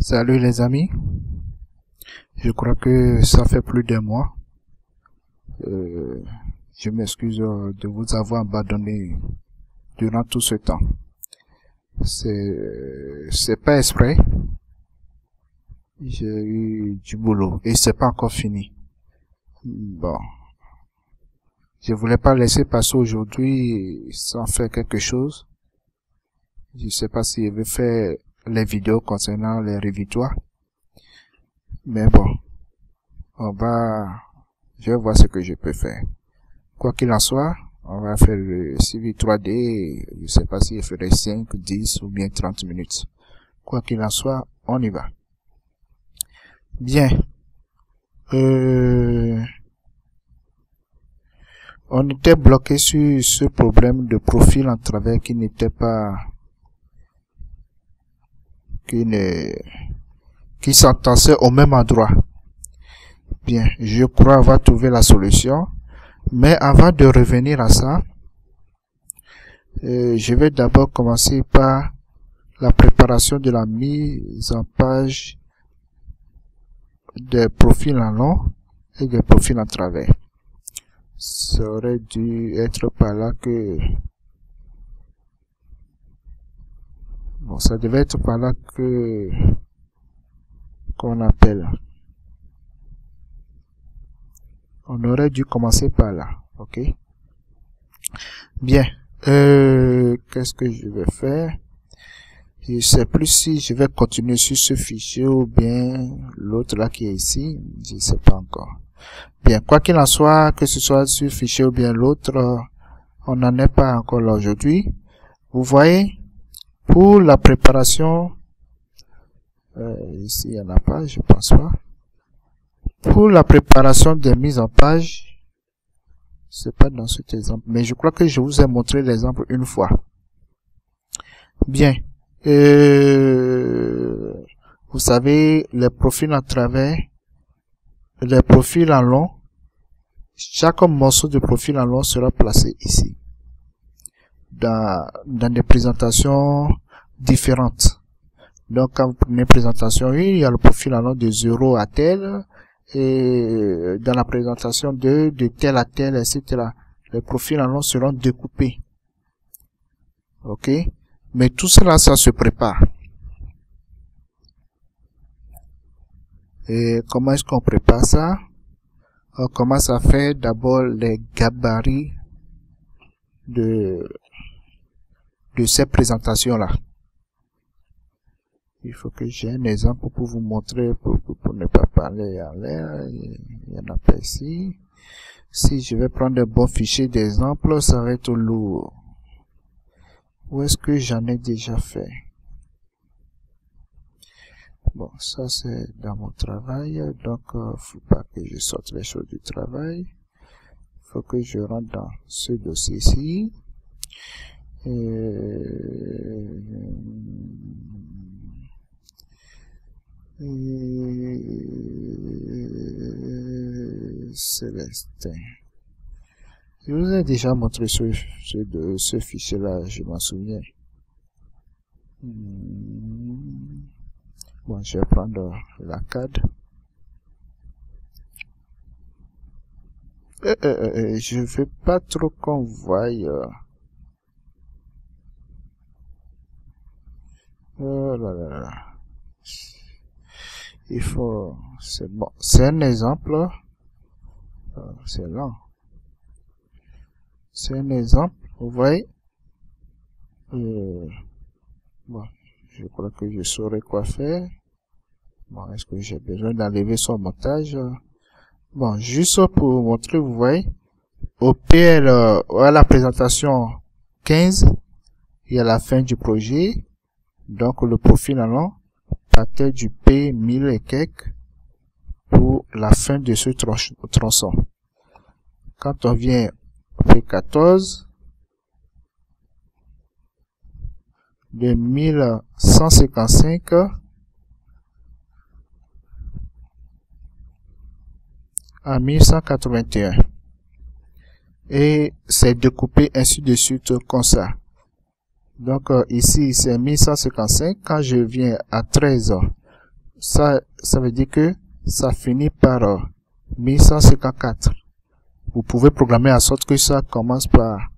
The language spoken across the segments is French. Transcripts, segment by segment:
Salut les amis, je crois que ça fait plus d'un mois. Je m'excuse de vous avoir abandonné durant tout ce temps. C'est pas exprès. J'ai eu du boulot et c'est pas encore fini. Bon, je voulais pas laisser passer aujourd'hui sans faire quelque chose. Je sais pas si je vais faire les vidéos concernant les révitoires. Mais bon, je vais voir ce que je peux faire. Quoi qu'il en soit, on va faire le CV 3D, je sais pas si je ferai 5, 10 ou bien 30 minutes. Quoi qu'il en soit, on y va. Bien. On était bloqué sur ce problème de profil en travers qui n'était pas, qui s'entassait au même endroit. Bien, je crois avoir trouvé la solution. Mais avant de revenir à ça, je vais d'abord commencer par la préparation de la mise en page des profils en long et des profils en travers. Ça aurait dû être par là que... Bon, ça devait être par là que... qu'on appelle... On aurait dû commencer par là, ok? Bien, qu'est-ce que je vais faire? Je sais plus si je vais continuer sur ce fichier ou bien l'autre là qui est ici, je sais pas encore. Bien, quoi qu'il en soit, que ce soit sur ce fichier ou bien l'autre, on n'en est pas encore là aujourd'hui. Vous voyez, pour la préparation, ici il n'y en a pas, je pense pas. Pour la préparation des mises en page, c'est pas dans cet exemple, mais je crois que je vous ai montré l'exemple une fois. Bien, vous savez, les profils en travers, les profils en long, chaque morceau de profil en long sera placé ici, dans des présentations différentes. Donc, quand vous prenez présentation 1, il y a le profil en long de 0 à tel, et dans la présentation 2, de tel à tel, etc. Les profils en long seront découpés. Ok? Mais tout cela, ça se prépare. Et comment est-ce qu'on prépare ça? On commence à faire d'abord les gabarits de ces présentations-là. Il faut que j'ai un exemple pour vous montrer, pour ne pas parler en l'air. Il n'y en a pas ici. Si je vais prendre un bon fichier d'exemple, ça va être lourd. Où est-ce que j'en ai déjà fait? Bon, ça c'est dans mon travail. Donc, faut pas que je sorte les choses du travail. Faut que je rentre dans ce dossier-ci. Célestin. Je vous ai déjà montré ce fichier-là, je m'en souviens. Bon, je vais prendre la CAD. Je veux pas trop qu'on voie. Oh là là là. Il faut, c'est bon, c'est un exemple, c'est lent. C'est un exemple, vous voyez. Bon, je crois que je saurais quoi faire. Bon, est-ce que j'ai besoin d'enlever son montage? Bon, juste pour vous montrer, vous voyez, au PL, à la présentation 15, il y a la fin du projet, donc le profil en long partait du P1000 et quelques pour la fin de ce tronçon. Quand on vient au P14, de 1155 à 1181. Et c'est découpé ainsi de suite comme ça. Donc ici c'est 1155. Quand je viens à 13, ça veut dire que ça finit par 1154. Vous pouvez programmer en sorte que ça commence par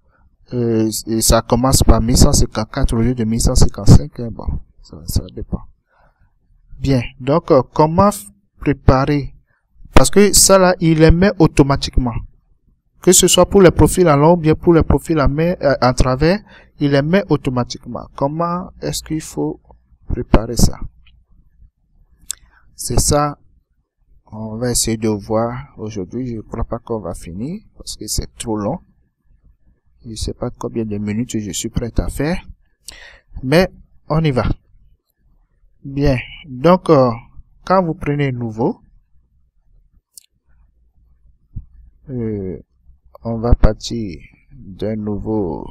et ça commence par 1154 au lieu de 1155. Bon, ça dépend. Bien, donc comment préparer? Parce que ça là, il les met automatiquement. Que ce soit pour les profils en long ou bien pour les profils en travers, il les met automatiquement. Comment est-ce qu'il faut préparer ça? C'est ça, on va essayer de voir aujourd'hui. Je ne crois pas qu'on va finir parce que c'est trop long. Je ne sais pas combien de minutes je suis prêt à faire, mais on y va. Bien, donc quand vous prenez nouveau, on va partir d'un nouveau.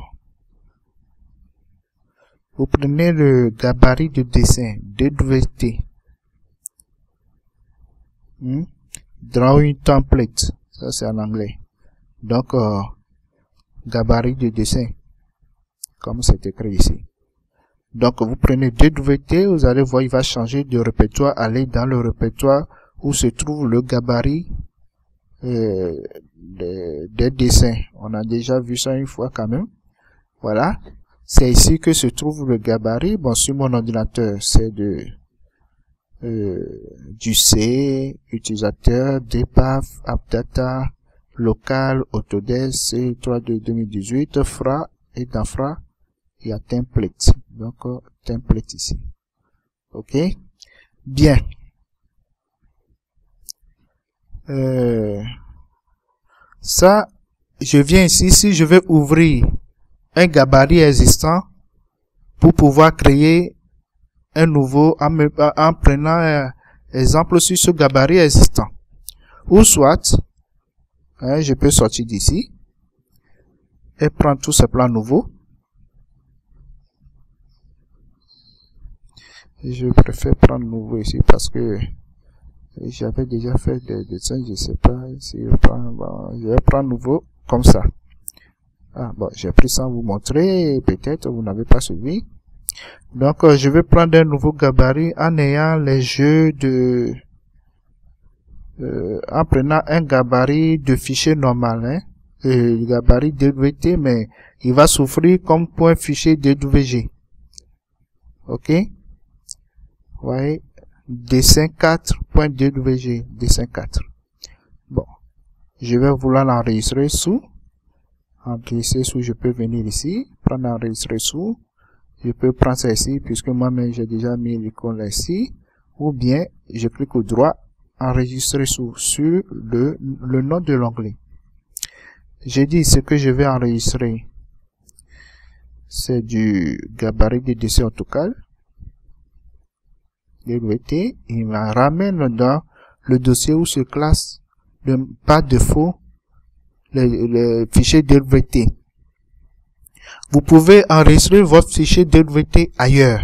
Vous prenez le gabarit de dessin DWT. Drawing template, ça c'est en anglais. Donc gabarit de dessin, comme c'est écrit ici. Donc vous prenez DWT, vous allez voir, il va changer de répertoire, aller dans le répertoire où se trouve le gabarit des dessins. On a déjà vu ça une fois quand même. Voilà, c'est ici que se trouve le gabarit. Bon, sur mon ordinateur, c'est du C, utilisateur, DPAF, AppData, local, Autodesk, C3 de 2018, FRA, et dans FRA, il y a template. Donc, template ici. OK? Bien. Ça, je viens ici, si je vais ouvrir un gabarit existant pour pouvoir créer un nouveau en prenant exemple sur ce gabarit existant. Ou soit, je peux sortir d'ici et prendre tous ces plans nouveaux. Je préfère prendre nouveau ici parce que j'avais déjà fait des dessins, je sais pas si je vais prendre nouveau comme ça. Ah bon, j'ai pris sans vous montrer, peut-être vous n'avez pas suivi. Donc je vais prendre un nouveau gabarit en ayant les jeux de en prenant un gabarit de fichier normal, le gabarit DWT, mais il va s'offrir comme point fichier DWG. OK? Vous voyez, dessin 4.dwg, dessin 4. Bon, je vais vouloir l'enregistrer sous. Enregistrer sous, je peux venir ici, prendre enregistrer sous. Je peux prendre ça ici, puisque moi-même j'ai déjà mis l'icône là ici. Ou bien, je clique au droit, enregistrer sous, sur le nom de l'onglet. J'ai dit ce que je vais enregistrer. C'est du gabarit de dessin AutoCAD. DWT, il me ramène dans le dossier où se classe par défaut le fichier DWT. Vous pouvez enregistrer votre fichier DWT ailleurs.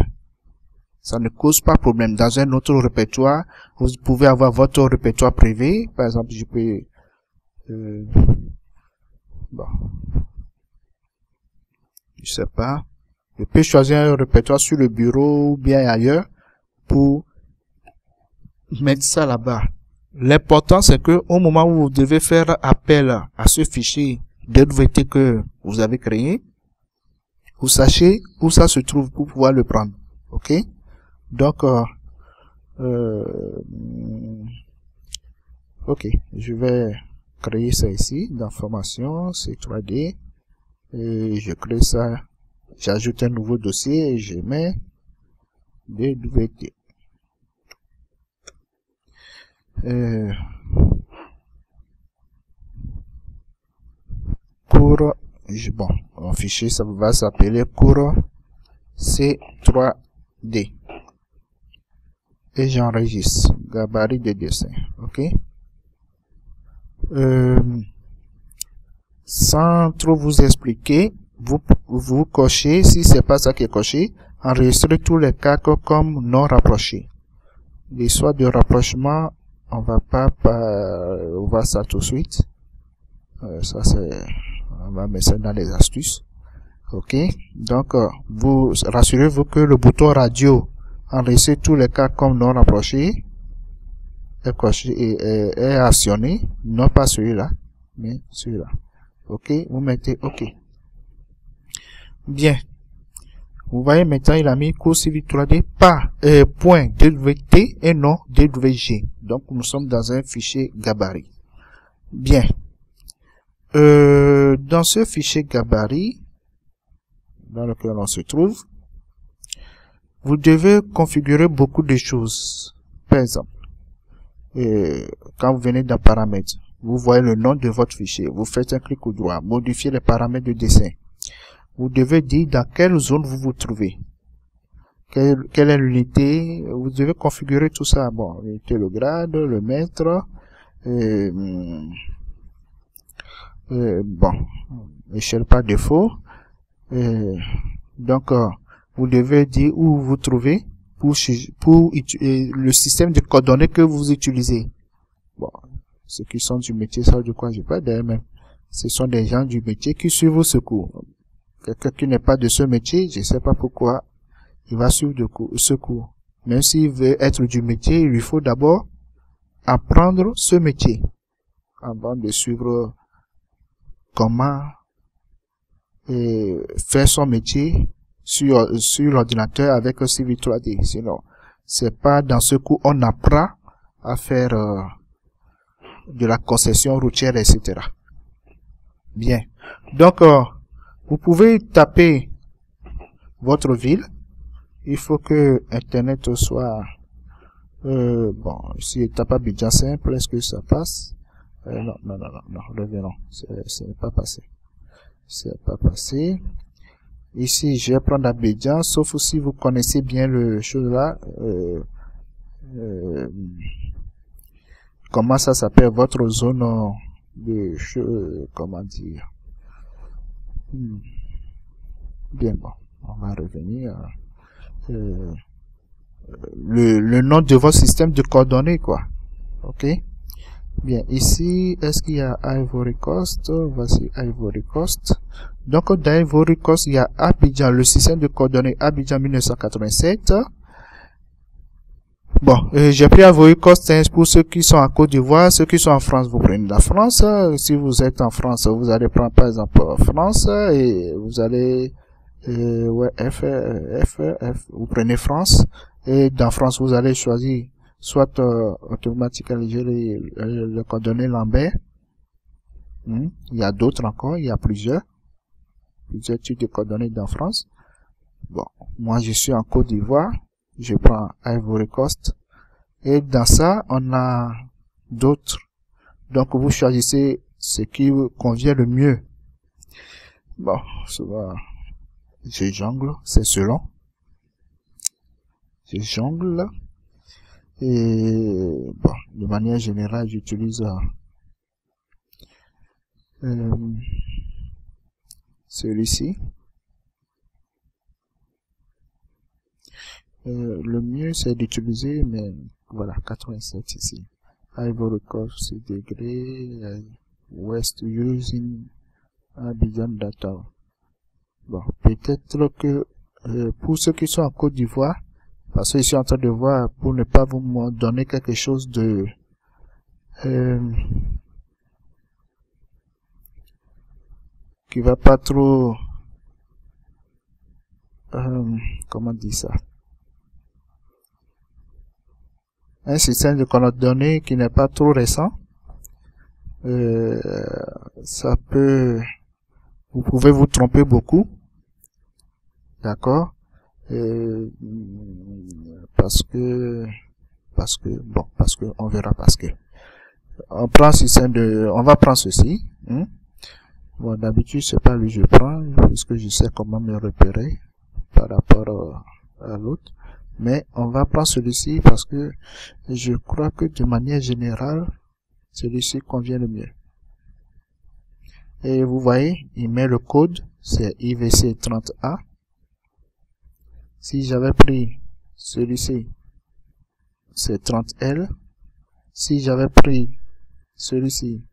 Ça ne cause pas problème. Dans un autre répertoire, vous pouvez avoir votre répertoire privé. Par exemple, je peux bon, je sais pas. Je peux choisir un répertoire sur le bureau ou bien ailleurs pour mettre ça là-bas. L'important, c'est que au moment où vous devez faire appel à ce fichier DWT que vous avez créé, vous sachez où ça se trouve pour pouvoir le prendre. OK? Donc, OK, je vais créer ça ici dans formation, c'est 3D, et je crée ça, j'ajoute un nouveau dossier et je mets DWT. Cours, bon, mon fichier ça va s'appeler cours C3D et j'enregistre gabarit de dessin. OK, sans trop vous expliquer, vous cochez, si c'est pas ça qui est coché, enregistrez tous les cas comme non rapprochés. L'histoire de rapprochement, on va pas voir ça tout de suite. Ça c'est, on va mettre ça dans les astuces. OK, donc vous rassurez-vous que le bouton radio enregistre tous les cas comme non rapprochés. est actionné, non pas celui-là, mais celui-là. Ok, vous mettez OK. Bien. Vous voyez maintenant, il a mis cours civil 3D par point DWT et non DWG. Donc, nous sommes dans un fichier gabarit. Bien. Dans ce fichier gabarit, dans lequel on se trouve, vous devez configurer beaucoup de choses. Par exemple, quand vous venez dans paramètres, vous voyez le nom de votre fichier. Vous faites un clic au droit, modifier les paramètres de dessin. Vous devez dire dans quelle zone vous vous trouvez. Quelle est l'unité. Vous devez configurer tout ça. Bon, l'unité, le grade, le mètre. Bon, échelle par défaut. Donc, vous devez dire où vous vous trouvez pour le système de coordonnées que vous utilisez. Bon, ceux qui sont du métier savent de quoi je parle d'ailleurs même. Ce sont des gens du métier qui suivent vos secours. Quelqu'un qui n'est pas de ce métier, je ne sais pas pourquoi il va suivre ce cours. Même s'il veut être du métier, il lui faut d'abord apprendre ce métier avant de suivre comment faire son métier sur l'ordinateur avec un Civil 3D. Sinon, c'est pas dans ce cours on apprend à faire de la concession routière, etc. Bien. Donc, vous pouvez taper votre ville. Il faut que Internet soit... bon, si je tape Abidjan simple, est-ce que ça passe? Non, revenons. Ce n'est pas passé. C'est pas passé. Ici, je vais prendre Abidjan, sauf si vous connaissez bien le chose là. Comment ça s'appelle votre zone de... comment dire? Bien, bon, on va revenir. Le nom de votre système de coordonnées, quoi. Ok. Bien, ici, est-ce qu'il y a Ivory Coast? Voici Ivory Coast. Donc, dans Ivory Coast, il y a Abidjan, le système de coordonnées Abidjan 1987. Bon, j'ai pris Ivory Coast pour ceux qui sont en Côte d'Ivoire. Ceux qui sont en France, vous prenez la France. Si vous êtes en France, vous allez prendre par exemple France et vous allez ouais, F, vous prenez France. Et dans France, vous allez choisir soit automatiquement le coordonnées Lambert. Il y a d'autres encore, il y a plusieurs types de coordonnées dans France. Bon, moi je suis en Côte d'Ivoire, je prends Ivory Coast. Et dans ça, on a d'autres. Donc vous choisissez ce qui vous convient le mieux. Bon, souvent, je jongle, c'est selon. Je jongle. Et bon, de manière générale, j'utilise celui-ci. Le mieux c'est d'utiliser, mais voilà, 87 ici. Ivory Coast degré, West using Abidjan data. Bon, peut-être que pour ceux qui sont en Côte d'Ivoire, parce que je suis en train de voir pour ne pas vous donner quelque chose de qui va pas trop comment dire ça, un système de coordonnées qui n'est pas trop récent. Ça peut, vous pouvez vous tromper beaucoup, d'accord, parce que on verra, parce que on prend système de, on va prendre ceci. Bon, d'habitude c'est pas lui que je prends puisque je sais comment me repérer par rapport à l'autre, mais on va prendre celui-ci parce que je crois que de manière générale celui-ci convient le mieux. Et vous voyez, il met le code, c'est IVC 30A. Si j'avais pris celui-ci, c'est 30L. Si j'avais pris celui-ci,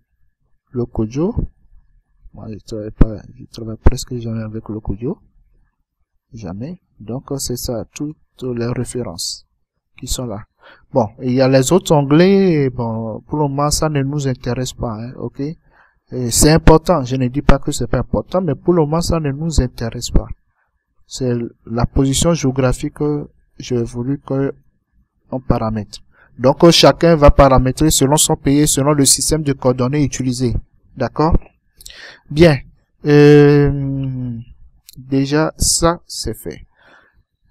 le Kojo, moi je travaille presque jamais avec le Kojo, jamais. Donc c'est ça, toutes les références. qui sont là. Bon, il y a les autres onglets, bon, pour le moment, ça ne nous intéresse pas, hein, ok? C'est important, je ne dis pas que c'est pas important, mais pour le moment, ça ne nous intéresse pas. C'est la position géographique que j'ai voulu que on paramètre. Donc, chacun va paramétrer selon son pays, selon le système de coordonnées utilisé. D'accord? Bien. Déjà, ça, c'est fait.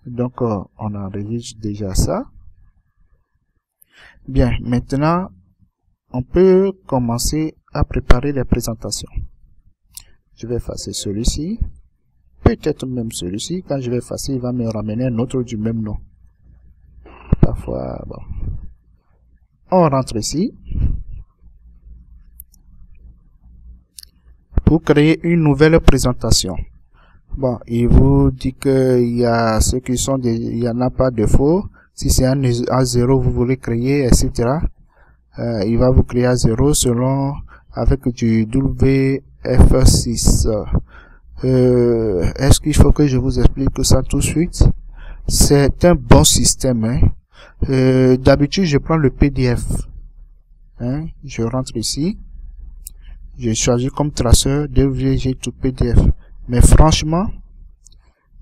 Donc, on enregistre déjà ça. Bien. Maintenant, on peut commencer à préparer les présentations. Je vais effacer celui-ci. Peut-être même celui-ci. Quand je vais effacer, il va me ramener un autre du même nom. Parfois, bon. On rentre ici. Pour créer une nouvelle présentation. Bon, il vous dit que il y a ceux qui sont il y en a pas de faux. Si c'est un A0, vous voulez créer, etc. Il va vous créer à 0 selon, avec du WF6. Est-ce qu'il faut que je vous explique ça tout de suite? C'est un bon système, hein. D'habitude, je prends le PDF. Hein. Je rentre ici. Je choisis comme traceur DWG to PDF. Mais franchement,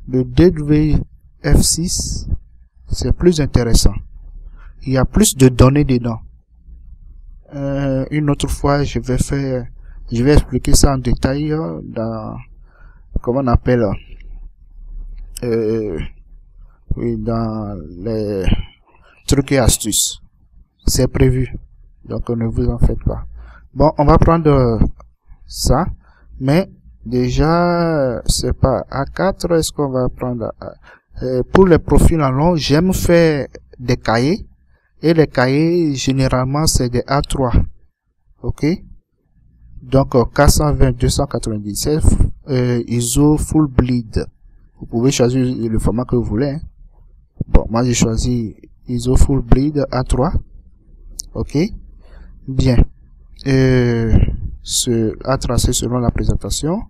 le DWF6, c'est plus intéressant. Il y a plus de données dedans. Une autre fois, je vais expliquer ça en détail dans, comment on appelle, oui, dans les trucs et astuces. C'est prévu. Donc, ne vous en faites pas. Bon, on va prendre ça, mais déjà, c'est pas A4, est-ce qu'on va prendre pour les profils en long, j'aime faire des cahiers, et les cahiers, généralement, c'est des A3, ok? Donc, 420-297, ISO full bleed. Vous pouvez choisir le format que vous voulez, hein. Bon, moi, j'ai choisi ISO full bleed A3, ok? Bien. À tracer selon la présentation.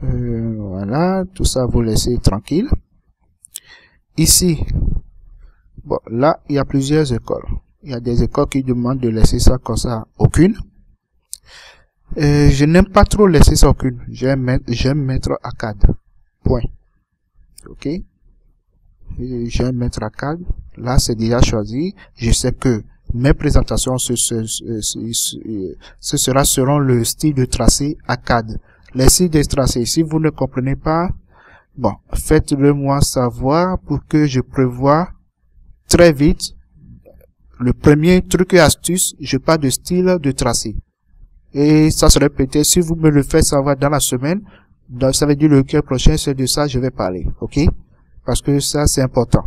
Voilà, tout ça vous laissez tranquille. Ici, bon, là, il y a plusieurs écoles. Il y a des écoles qui demandent de laisser ça comme ça, aucune. Je n'aime pas trop laisser ça aucune. J'aime mettre ACAD. Point. Ok. J'aime mettre ACAD. Là, c'est déjà choisi. Je sais que mes présentations, ce sera selon le style de tracé ACAD. Les styles de tracé, si vous ne comprenez pas, bon, faites-le moi savoir pour que je prévoie très vite. Le premier truc et astuce, je parle de style de tracé. Et ça serait peut-être, si vous me le faites savoir dans la semaine, donc ça veut dire le week-end prochain, c'est de ça que je vais parler. Ok? Parce que ça, c'est important.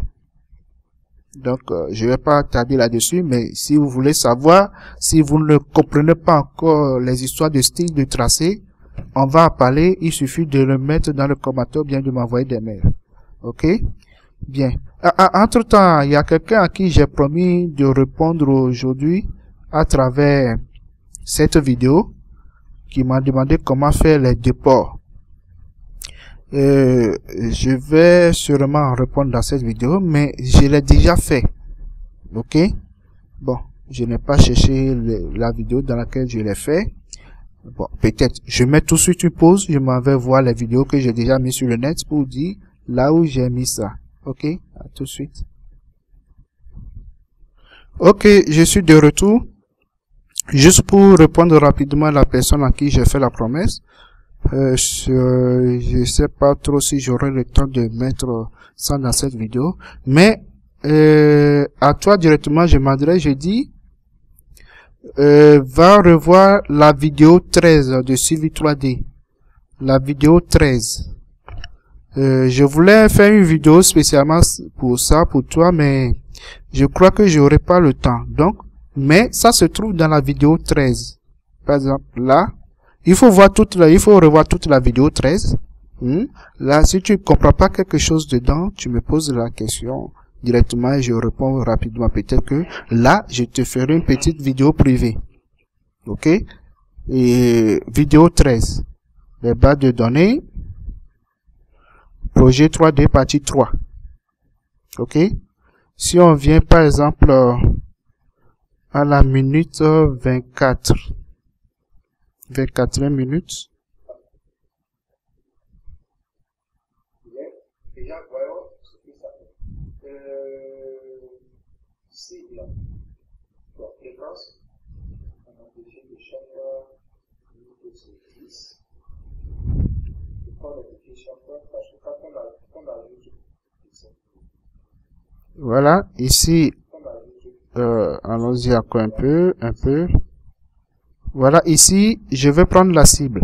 Donc, je vais pas tarder là-dessus, mais si vous voulez savoir, si vous ne comprenez pas encore les histoires de style de tracé, on va en parler, il suffit de le mettre dans le commentaire, bien de m'envoyer des mails. Ok? Bien. Entre-temps, il y a quelqu'un à qui j'ai promis de répondre aujourd'hui à travers cette vidéo, qui m'a demandé comment faire les déports. Je vais sûrement répondre dans cette vidéo, mais je l'ai déjà fait. Ok? Bon, je n'ai pas cherché la vidéo dans laquelle je l'ai fait. Bon, peut-être, je mets tout de suite une pause, je m'en vais voir les vidéos que j'ai déjà mis sur le net pour dire là où j'ai mis ça. Ok? À tout de suite. Ok, je suis de retour. Juste pour répondre rapidement à la personne à qui j'ai fait la promesse. Je sais pas trop si j'aurai le temps de mettre ça dans cette vidéo, mais à toi directement je m'adresse, je dis va revoir la vidéo 13 de suivi 3D, la vidéo 13. Je voulais faire une vidéo spécialement pour ça, pour toi, mais je crois que j'aurai pas le temps. Donc, mais ça se trouve dans la vidéo 13. Par exemple, là, il faut revoir toute la vidéo 13. Là, si tu ne comprends pas quelque chose dedans, tu me poses la question directement et je réponds rapidement. Peut-être que là, je te ferai une petite vidéo privée. Ok? Et vidéo 13. Les bases de données. Projet 3D partie 3. Ok? Si on vient par exemple à la minute 24, 24e minute. Déjà, voyons ce que ça fait. Cible. Pour fréquence, on a défini de chaque minute c'est 10. Et quand on a défini chaque fois, parce que quand on a ajouté, voilà, ici, allons-y encore un peu. Voilà, ici, je vais prendre la cible.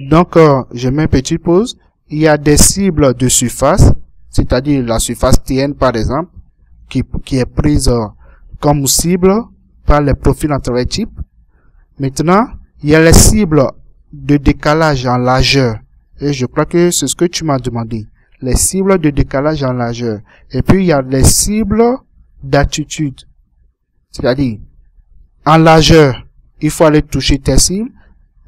Donc, je mets une petite pause. Il y a des cibles de surface, c'est-à-dire la surface TN par exemple, qui est prise comme cible par les profils en travail type. Maintenant, il y a les cibles de décalage en largeur. Et je crois que c'est ce que tu m'as demandé. Les cibles de décalage en largeur. Et puis, il y a les cibles d'attitude. C'est-à-dire, en largeur, il faut aller toucher tes cibles.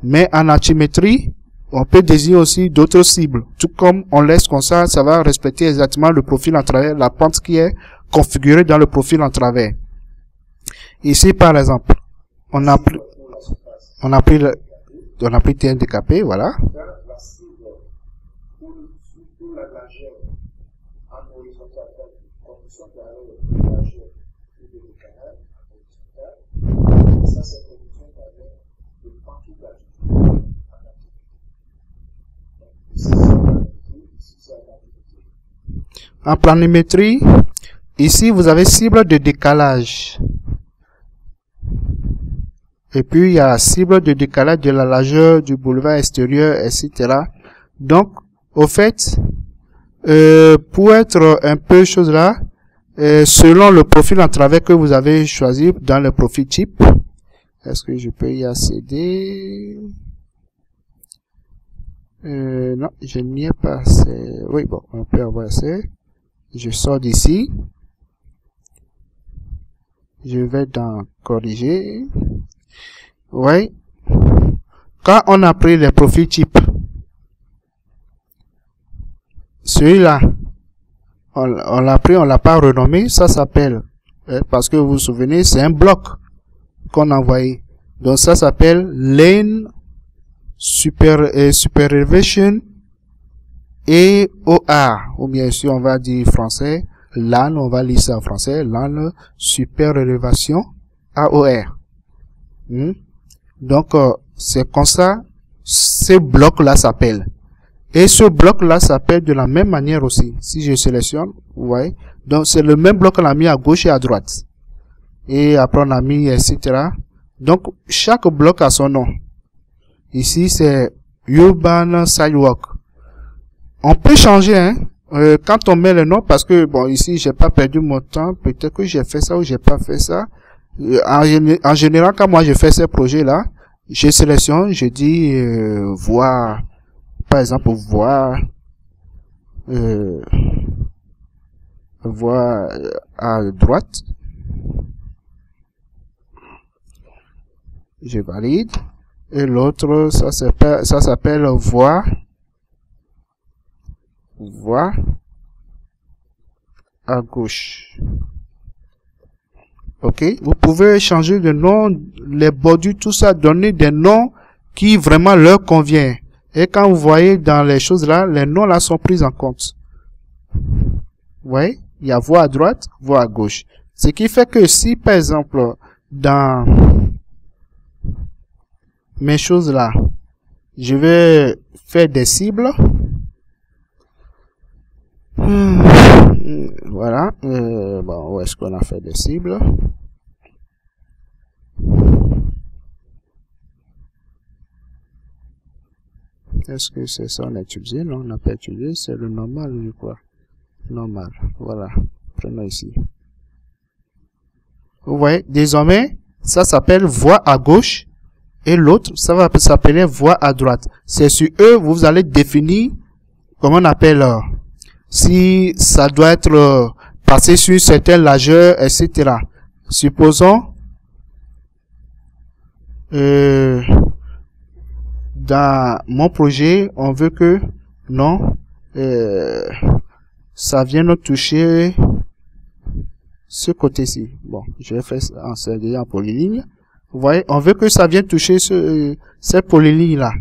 Mais en altimétrie, on peut désigner aussi d'autres cibles. Tout comme on laisse comme ça, ça va respecter exactement le profil en travers, la pente qui est configurée dans le profil en travers. Ici, par exemple, on a pris TN décapé, voilà. la cible pour la largeur en horizontal, condition de la largeur ou de décalage en horizontal, ça c'est condition de partout de l'attitude. En planimétrie, ici vous avez cible de décalage. Et puis il y a cible de décalage de la largeur du boulevard extérieur, etc. Donc, au fait, pour être un peu chose là, selon le profil en travers que vous avez choisi dans le profil type, est-ce que je peux y accéder? Non, je n'y ai pas assez. Oui, bon, on peut avoir assez. Je sors d'ici. Je vais dans corriger. Oui. Quand on a pris les profils types, celui-là, on l'a pris, on l'a pas renommé, ça s'appelle, parce que vous vous souvenez, c'est un bloc qu'on a envoyé. Donc ça s'appelle lane superelevation et OR, ou bien si on va dire français, LAN, on va lire ça en français, LAN superélévation AOR. Donc, c'est comme ça, ce bloc-là s'appelle. Et ce bloc-là s'appelle de la même manière aussi. Si je sélectionne, vous voyez. Donc, c'est le même bloc qu'on a mis à gauche et à droite. Et après, on a mis, etc. Donc, chaque bloc a son nom. Ici, c'est Urban Sidewalk. On peut changer, hein. Quand on met le nom, parce que, bon, ici, j'ai pas perdu mon temps. Peut-être que j'ai fait ça ou j'ai pas fait ça. En général, quand moi, je fais ces projets-là, je sélectionne, je dis, voir, par exemple, voir à droite. Je valide. Et l'autre, ça s'appelle voir à gauche. Ok, vous pouvez changer de nom, les bordures, tout ça, donner des noms qui vraiment leur convient. Et quand vous voyez dans les choses là, les noms là sont pris en compte. Vous voyez, il y a voie à droite, voie à gauche. Ce qui fait que si par exemple dans mes choses là, je vais faire des cibles. Voilà. Bon, où est-ce qu'on a fait des cibles? Est-ce que c'est ça on a utilisé? Non, on n'a pas utilisé. C'est le normal, je crois. Normal. Voilà. Prenons ici. Vous voyez, désormais, ça s'appelle voie à gauche. Et l'autre, ça va s'appeler voie à droite. C'est sur eux, vous allez définir, comment on appelle, si ça doit être passé sur une certaine largeur, etc. Supposons, dans mon projet, on veut que, non, ça vient nous toucher ce côté-ci. Bon, je vais faire ça en polyligne. Vous voyez, on veut que ça vienne toucher cette polyligne-là.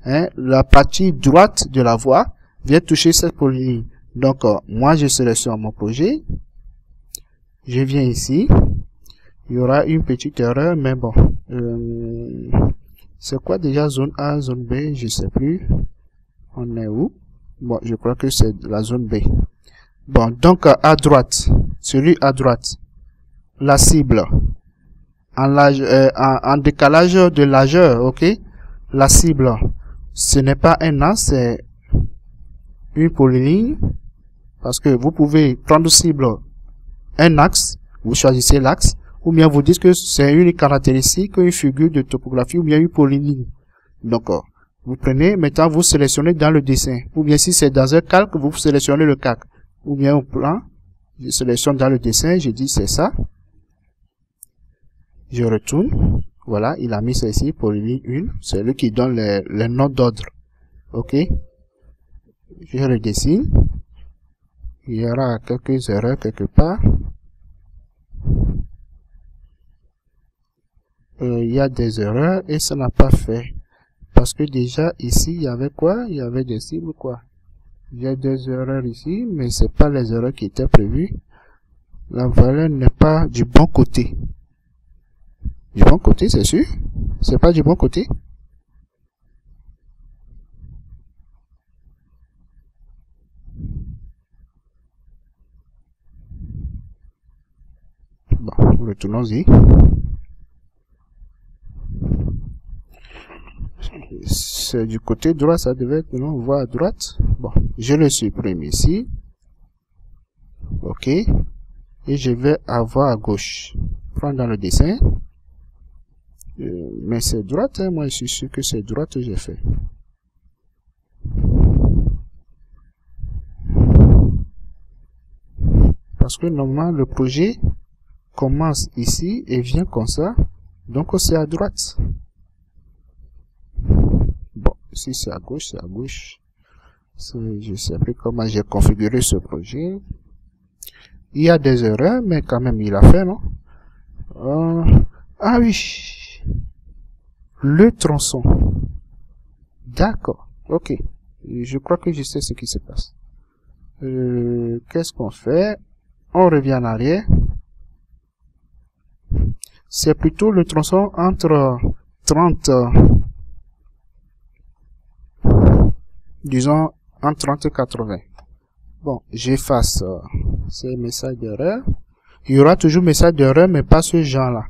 Hein, la partie droite de la voie vient toucher cette polyligne. Donc, moi, je sélectionne mon projet. Je viens ici. Il y aura une petite erreur, mais bon. C'est quoi déjà zone A, zone B? Je sais plus. On est où? Bon, je crois que c'est la zone B. Bon, donc à droite, celui à droite, la cible, en décalage de largeur, ok? La cible, ce n'est pas un axe, c'est une polyligne, parce que vous pouvez prendre cible un axe, vous choisissez l'axe, ou bien vous dites que c'est une caractéristique, une figure de topographie, ou bien une polyligne. Donc, vous prenez, maintenant vous sélectionnez dans le dessin, ou bien si c'est dans un calque, vous sélectionnez le calque. Ou bien au plan, je sélectionne dans le dessin, je dis c'est ça. Je retourne. Voilà, il a mis ça ici, polyligne 1. C'est lui qui donne les noms d'ordre. Ok. Je redessine. Il y aura quelques erreurs quelque part. Il y a des erreurs et ça n'a pas fait. Parce que déjà ici, il y avait quoi? Il y avait des cibles quoi? Il y a des erreurs ici, mais c'est pas les erreurs qui étaient prévues. La valeur n'est pas du bon côté. Du bon côté, c'est sûr? C'est pas du bon côté? Bon, retournons-y. C'est du côté droit, ça devait être, non, on voit à droite. Bon, je le supprime ici. Ok. Et je vais avoir à gauche. Prendre dans le dessin. Mais c'est droite, hein, moi je suis sûr que c'est droite que j'ai fait. Parce que normalement le projet commence ici et vient comme ça. Donc c'est à droite. Bon, si c'est à gauche, c'est à gauche. Je sais plus comment j'ai configuré ce projet. Il y a des erreurs, mais quand même il a fait, non? Ah oui. Le tronçon. D'accord. Ok. Je crois que je sais ce qui se passe. Qu'est-ce qu'on fait? On revient en arrière. C'est plutôt le tronçon entre 30, disons, entre 30 et 80. Bon, j'efface ces messages d'erreur. Il y aura toujours message d'erreur, mais pas ce genre-là.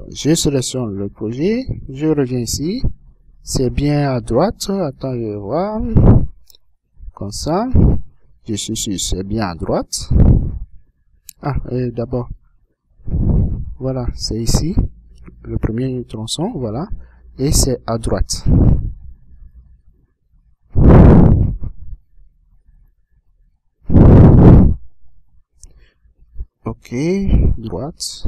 Je sélectionne le projet, je reviens ici, c'est bien à droite, attends, je vais voir, comme ça, je suis sûr, c'est bien à droite. Ah, d'abord, voilà, c'est ici, le premier tronçon, voilà, et c'est à droite. Ok, droite.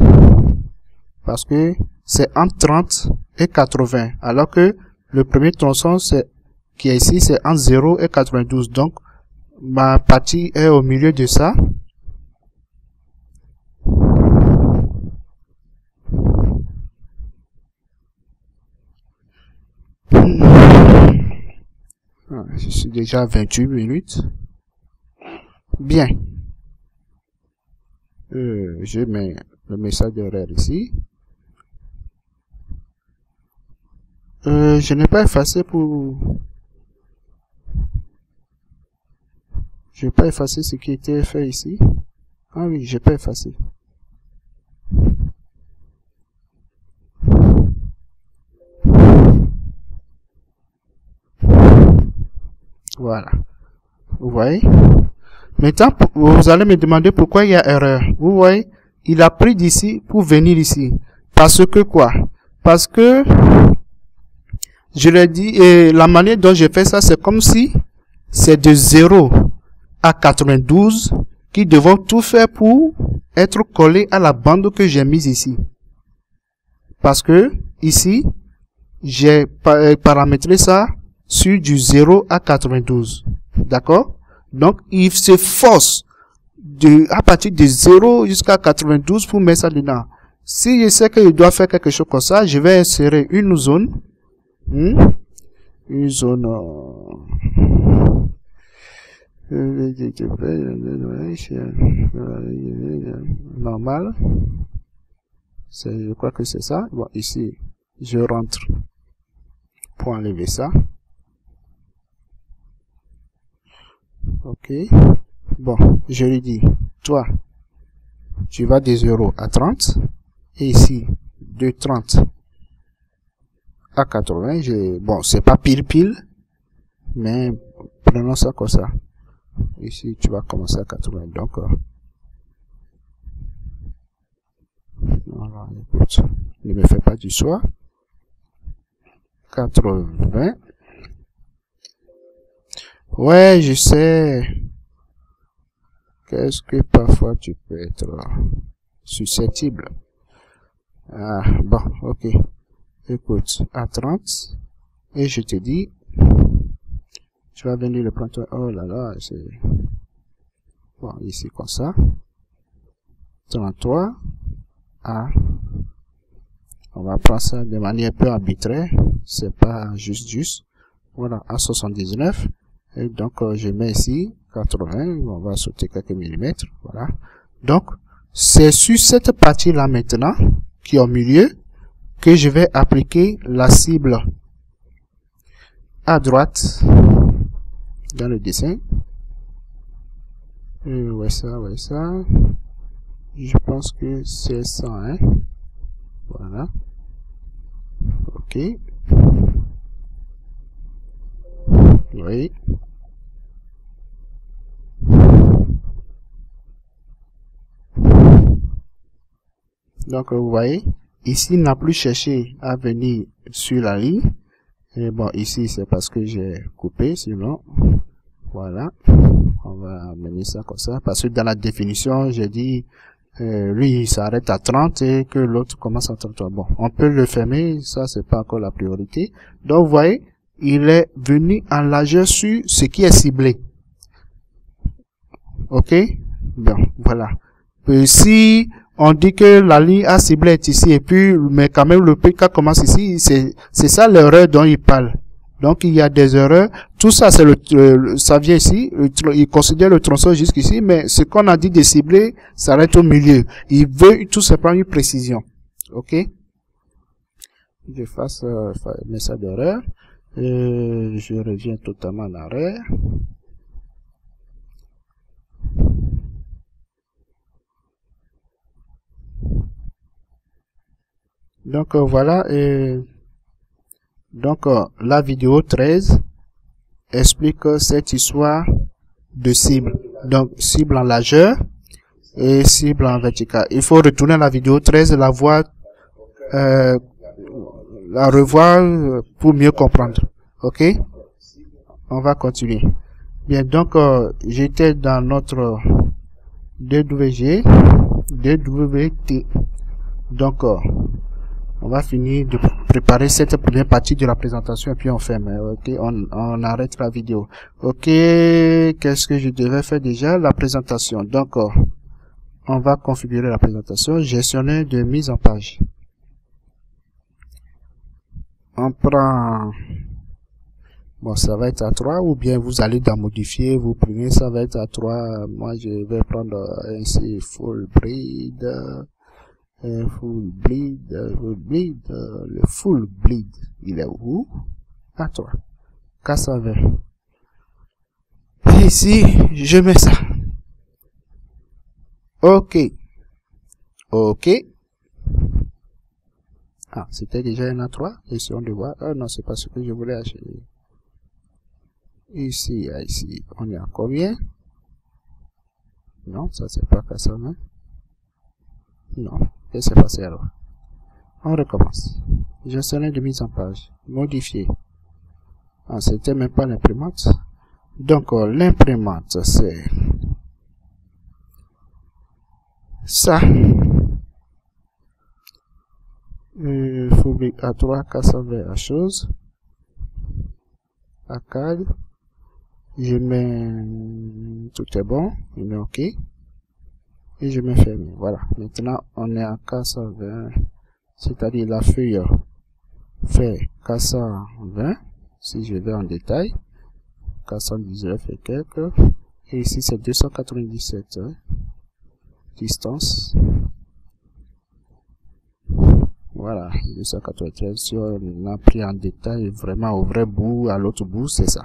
Parce que c'est entre 30 et 80, alors que le premier tronçon qui est ici, c'est entre 0 et 92. Donc, ma partie est au milieu de ça. Je suis déjà à 28 minutes. Bien. Je mets le message d'erreur ici. Je n'ai pas effacé pour... Je n'ai pas effacé ce qui était fait ici. Ah oui, j'ai pas effacé. Voilà. Vous voyez? Maintenant, vous allez me demander pourquoi il y a erreur. Vous voyez? Il a pris d'ici pour venir ici. Parce que quoi? Parce que... Je l'ai dit, et la manière dont j'ai fait ça, c'est comme si c'est de 0 à 92 qui devront tout faire pour être collés à la bande que j'ai mise ici. Parce que ici, j'ai paramétré ça sur du 0 à 92. D'accord? Donc, il se force à partir de 0 jusqu'à 92 pour mettre ça dedans. Si je sais que je dois faire quelque chose comme ça, je vais insérer une zone, une zone normale. Je crois que c'est ça. Bon, ici, je rentre pour enlever ça. Ok. Bon, je lui dis, toi, tu vas de 0 à 30. Et ici, de 30 à 80. Bon, c'est pas pile, mais prenons ça comme ça. Ici, tu vas commencer à 80. Donc, voilà, écoute, ne me fais pas du soir. 80. Ouais, je sais. Qu'est-ce que parfois tu peux être susceptible. Ah, bon, ok. Écoute, à 30. Et je te dis, tu vas venir le prendre. Oh là là, c'est... Bon, ici comme ça. 33. Ah. On va prendre ça de manière peu arbitraire. C'est pas juste. Voilà, à 79. Et donc, je mets ici 80. On va sauter quelques millimètres. Voilà. Donc, c'est sur cette partie-là maintenant, qui est au milieu, que je vais appliquer la cible à droite dans le dessin. Ouais, ça. Je pense que c'est ça, hein. Voilà. Ok. Oui. Donc, vous voyez, ici, il n'a plus cherché à venir sur la ligne. Et bon, ici, c'est parce que j'ai coupé, sinon, voilà. On va mener ça comme ça. Parce que dans la définition, j'ai dit, lui, il s'arrête à 30 et que l'autre commence à 33. Bon, on peut le fermer, ça, c'est pas encore la priorité. Donc, vous voyez, il est venu en largeur sur ce qui est ciblé. Ok? Bon, voilà. Si on dit que la ligne à cibler est ici et puis, mais quand même le PK commence ici, c'est ça l'erreur dont il parle. Donc, il y a des erreurs. Tout ça, c'est ça vient ici. Il considère le tronçon jusqu'ici, mais ce qu'on a dit de cibler, ça reste au milieu. Il veut tout simplement une précision. Ok? Je fasse message d'erreur. Je reviens totalement en arrière. Donc, voilà. Donc, la vidéo 13 explique cette histoire de cible. Donc, cible en largeur et cible en vertical. Il faut retourner à la vidéo 13, la voir, la revoir pour mieux comprendre. Ok? On va continuer. Bien, donc, j'étais dans notre DWT. Donc, on va finir de préparer cette première partie de la présentation et puis on ferme. Ok, on arrête la vidéo. Ok, qu'est-ce que je devais faire déjà? La présentation. Donc, on va configurer la présentation. Gestionnaire de mise en page. On prend... Bon, ça va être à 3 ou bien vous allez dans modifier, vous prenez, ça va être à 3. Moi, je vais prendre ainsi full bleed. Le full bleed, il est où? À 3. Cassave. Et ici, je mets ça. Ok. Ok. Ah, c'était déjà un A3. Essayons de voir. Ah non, c'est pas ce que je voulais acheter. Ici, ici, on est à combien? Non, ça c'est pas Cassave. Non. Qu'est-ce qui s'est passé alors? On recommence. Gestionnaire de mise en page. Modifier. Ah, c'était même pas l'imprimante. Donc, l'imprimante, c'est ça. Faut à 3 Cassave à chose. À cadre. Je mets, tout est bon, je mets OK. Et je mets fermé. Voilà. Maintenant, on est à 420. C'est-à-dire la feuille fait 420. Si je vais en détail. 419 et quelques. Et ici, c'est 297. Hein. Distance. Voilà. 293. Si on a pris en détail vraiment au vrai bout, à l'autre bout, c'est ça.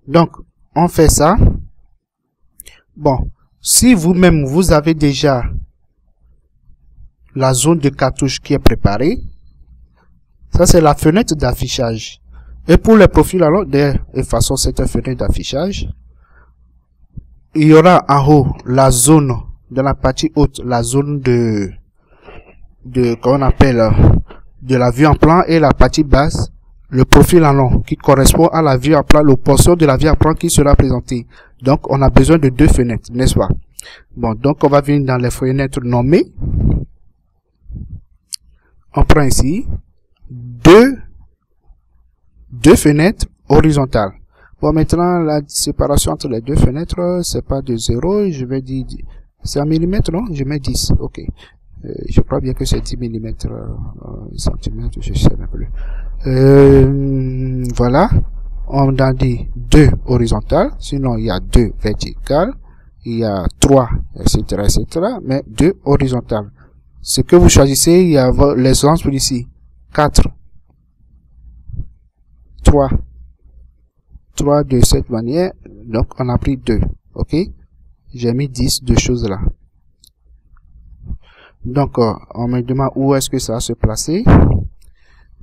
Donc, on fait ça. Bon. Si vous-même, vous avez déjà la zone de cartouche qui est préparée, ça c'est la fenêtre d'affichage. Et pour les profils, alors, de façon, cette fenêtre d'affichage, il y aura en haut la zone, dans la partie haute, la zone de qu'on appelle, de la vue en plan, et la partie basse, le profil en long, qui correspond à la vue en plan, le portion de la vue en plan qui sera présentée. Donc, on a besoin de deux fenêtres, n'est-ce pas? Bon, donc, on va venir dans les fenêtres nommées. On prend ici deux fenêtres horizontales. Bon, maintenant, la séparation entre les deux fenêtres, c'est pas de 0, je vais dire, c'est en millimètres, non? Je mets 10, ok. Je crois bien que c'est 10 millimètres, centimètres, je sais même plus. Voilà. On a dit 2 horizontales, sinon il y a 2 verticales, il y a 3, etc., mais 2 horizontales. Ce que vous choisissez, il y a l'exemple ici. 4. 3 de cette manière, donc on a pris 2, ok? J'ai mis 10 de choses là. Donc, on me demande où est-ce que ça va se placer.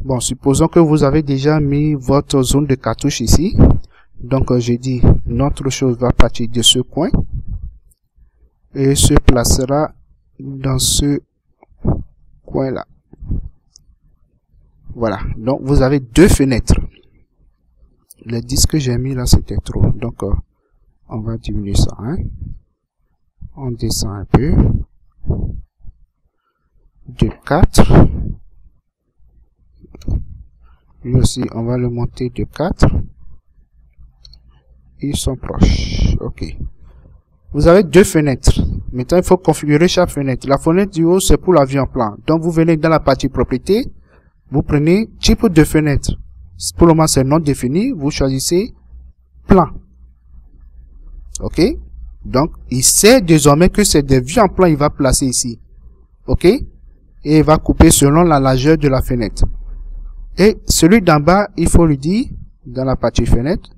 Bon, supposons que vous avez déjà mis votre zone de cartouche ici. Donc, j'ai dit, notre chose va partir de ce coin et se placera dans ce coin-là. Voilà. Donc, vous avez deux fenêtres. Les 10 que j'ai mis là, c'était trop. Donc, on va diminuer ça. Hein. On descend un peu. De 4. Lui aussi, on va le monter de 4. Ils sont proches. OK. Vous avez deux fenêtres. Maintenant, il faut configurer chaque fenêtre. La fenêtre du haut, c'est pour la vue en plan. Donc, vous venez dans la partie propriété. Vous prenez type de fenêtre. Pour le moment, c'est non défini. Vous choisissez plan. OK. Donc, il sait désormais que c'est des vues en plan il va placer ici. OK. Et il va couper selon la largeur de la fenêtre. Et celui d'en bas, il faut lui dire, dans la partie fenêtre,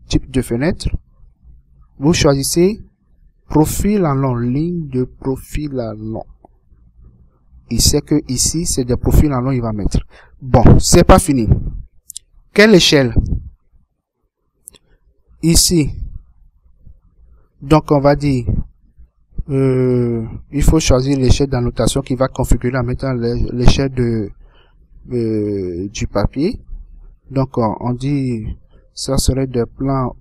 type de fenêtre, vous choisissez profil en long, ligne de profil en long. Il sait que ici, c'est des profils en long, il va mettre. Bon, c'est pas fini. Quelle échelle? Ici. Donc, on va dire, il faut choisir l'échelle d'annotation qui va configurer en mettant l'échelle du papier. Donc, on dit, ça serait des plans,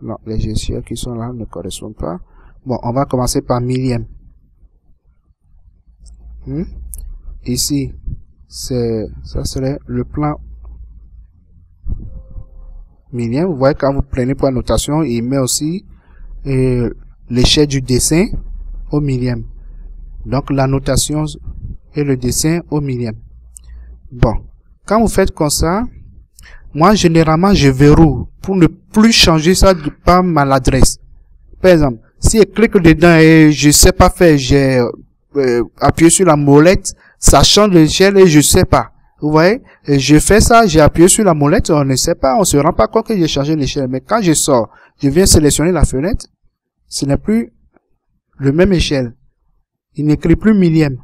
non, les échelles qui sont là ne correspondent pas. Bon, on va commencer par millième. Ici, ça serait le plan millième. Vous voyez, quand vous prenez pour annotation, il met aussi l'échelle du dessin au millième. Donc, l'annotation et le dessin au millième. Bon, quand vous faites comme ça, moi, généralement, je verrouille pour ne plus changer ça par maladresse. Par exemple, si je clique dedans et je sais pas faire, j'ai appuyé sur la molette, ça change l'échelle et je sais pas. Vous voyez, et je fais ça, j'ai appuyé sur la molette, on ne sait pas, on se rend pas compte que j'ai changé l'échelle. Mais quand je sors, je viens sélectionner la fenêtre, ce n'est plus le même échelle. Il n'écrit plus millième.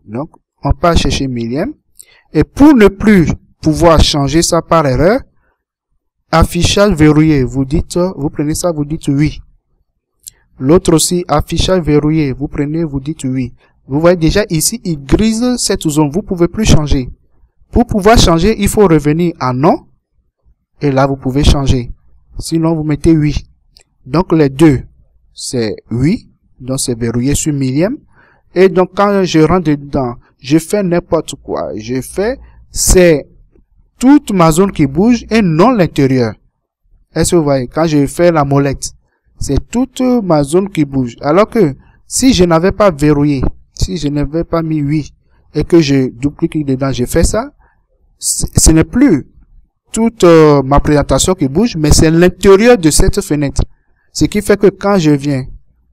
Donc, on part chercher millième. Et pour ne plus pouvoir changer ça par erreur, affichage verrouillé, vous dites, vous prenez ça, vous dites oui. L'autre aussi, affichage verrouillé, vous prenez, vous dites oui. Vous voyez déjà ici, il grise cette zone, vous pouvez plus changer. Pour pouvoir changer, il faut revenir à non, et là vous pouvez changer. Sinon, vous mettez oui. Donc les deux, c'est oui, donc c'est verrouillé sur millième. Et donc quand je rentre dedans, je fais n'importe quoi. Je fais, c'est toute ma zone qui bouge et non l'intérieur. Est-ce que vous voyez? Quand je fais la molette, c'est toute ma zone qui bouge. Alors que si je n'avais pas verrouillé, si je n'avais pas mis oui, et que je duplique dedans, je fais ça, ce n'est plus toute ma présentation qui bouge, mais c'est l'intérieur de cette fenêtre. Ce qui fait que quand je viens,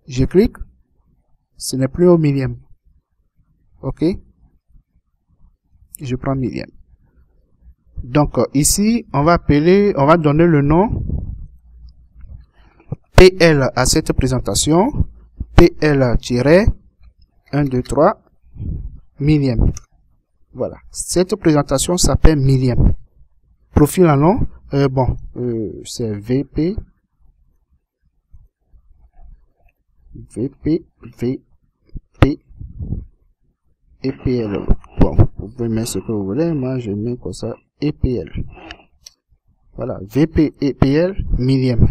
je clique, ce n'est plus au millième. OK? Je prends millième. Donc ici, on va donner le nom PL à cette présentation. PL-1, 2, 3, millième. Voilà. Cette présentation s'appelle millième. Profil en long, c'est VP, et PL. Bon, vous pouvez mettre ce que vous voulez, moi je mets comme ça, EPL. Voilà, VP et PL, millième.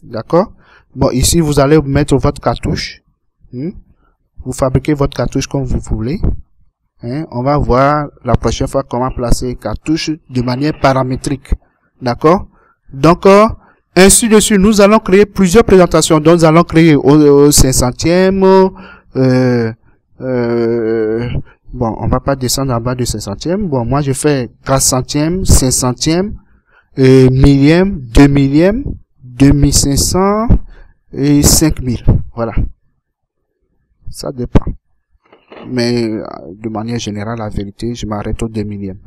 D'accord? Bon, ici vous allez mettre votre cartouche. Vous fabriquez votre cartouche comme vous voulez. On va voir la prochaine fois comment placer cartouche de manière paramétrique. D'accord? Donc, ainsi de suite, nous allons créer plusieurs présentations. Donc, nous allons créer au 500e. Bon, on va pas descendre en bas de 500e. Bon, moi, je fais 400e, 500e, millième, 2 millième, 2500 et 5000. Voilà. Ça dépend. Mais de manière générale, la vérité, je m'arrête au 2 millième.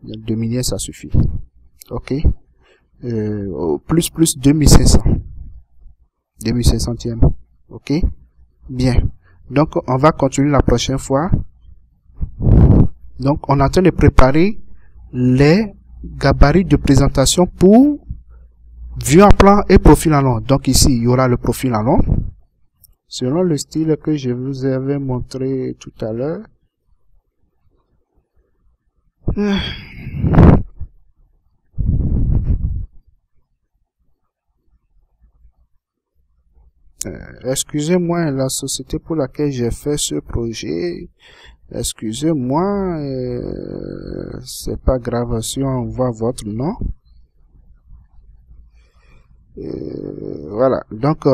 2 millième, ça suffit. OK? Plus 2500. 2500e. OK? Bien. Donc, on va continuer la prochaine fois. Donc, on est en train de préparer les gabarits de présentation pour vue en plan et profil en long. Donc, ici, il y aura le profil en long. Selon le style que je vous avais montré tout à l'heure. Excusez-moi, la société pour laquelle j'ai fait ce projet, excusez-moi, c'est pas grave si on voit votre nom. Voilà, donc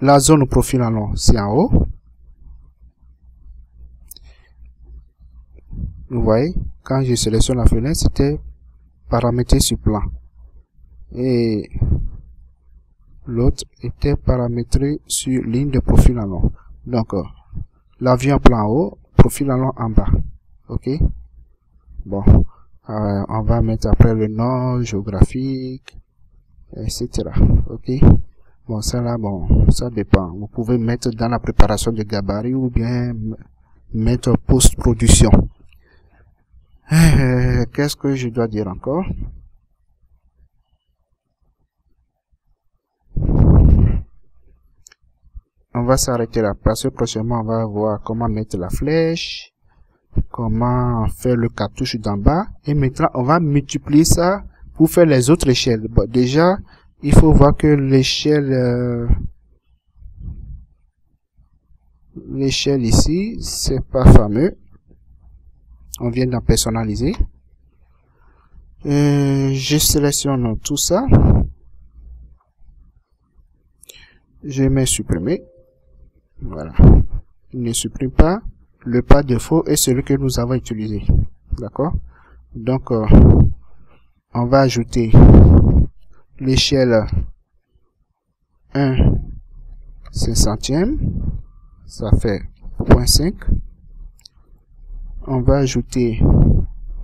la zone profil en long, c'est en haut. Vous voyez, quand je sélectionne la fenêtre, c'était paramétré sur plan. Et l'autre était paramétré sur ligne de profil en long. Donc, la vue en plan en haut, profil en long en bas. OK? Bon, on va mettre après le nom géographique, etc. OK? Bon, ça là, bon, ça dépend. Vous pouvez mettre dans la préparation de gabarit ou bien mettre post-production. Qu'est-ce que je dois dire encore? On va s'arrêter là parce que prochainement on va voir comment mettre la flèche, comment faire le cartouche d'en bas, et maintenant on va multiplier ça pour faire les autres échelles. Bon, déjà il faut voir que l'échelle ici c'est pas fameux. On vient d'en personnaliser. Je sélectionne tout ça. Je mets supprimer. Voilà. Il ne supprime pas. Le par défaut est celui que nous avons utilisé. D'accord? Donc, on va ajouter l'échelle 1 500e. Ça fait 0.5. On va ajouter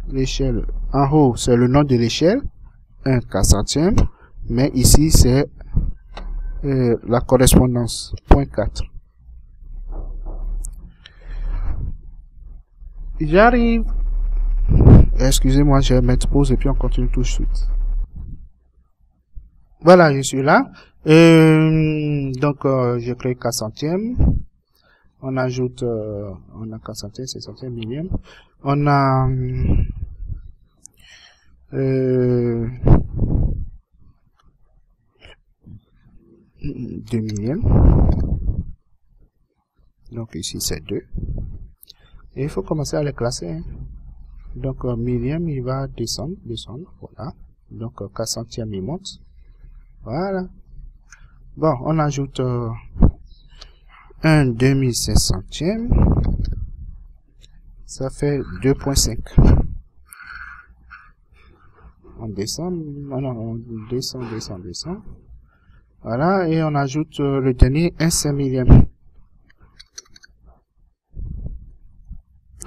l'échelle en haut, c'est le nom de l'échelle, 1 400e, mais ici c'est la correspondance, 0.4. J'arrive. Excusez-moi, je vais mettre pause et puis on continue tout de suite. Voilà, je suis là. Donc, je crée 400e. On ajoute, on a 400e, 500e, millième. On a 2 millièmes. Donc ici c'est 2. Et il faut commencer à les classer. Hein. Donc millième, il va descendre, voilà. Donc 4 centièmes il monte. Voilà. Bon, on ajoute un 2500e. Ça fait 2.5. On descend, on descend. Voilà, et on ajoute le dernier 1/5 millième.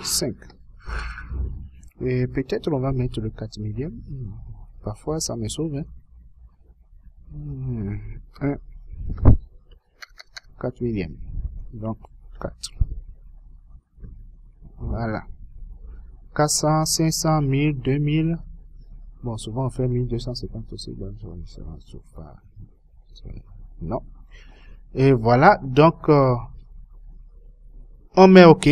5. Et peut-être on va mettre le 4 millième. Parfois ça me sauve. Hein. 1. 4 millième. Donc 4. Voilà. 400, 500, 1000, 2000. Bon, souvent on fait 1250 aussi. Donc non. Et voilà. Donc, on met OK.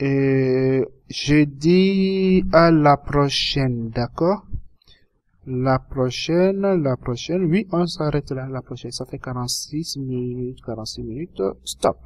Et je dis à la prochaine, d'accord? La prochaine, oui, on s'arrête là, la prochaine. Ça fait 46 minutes, stop.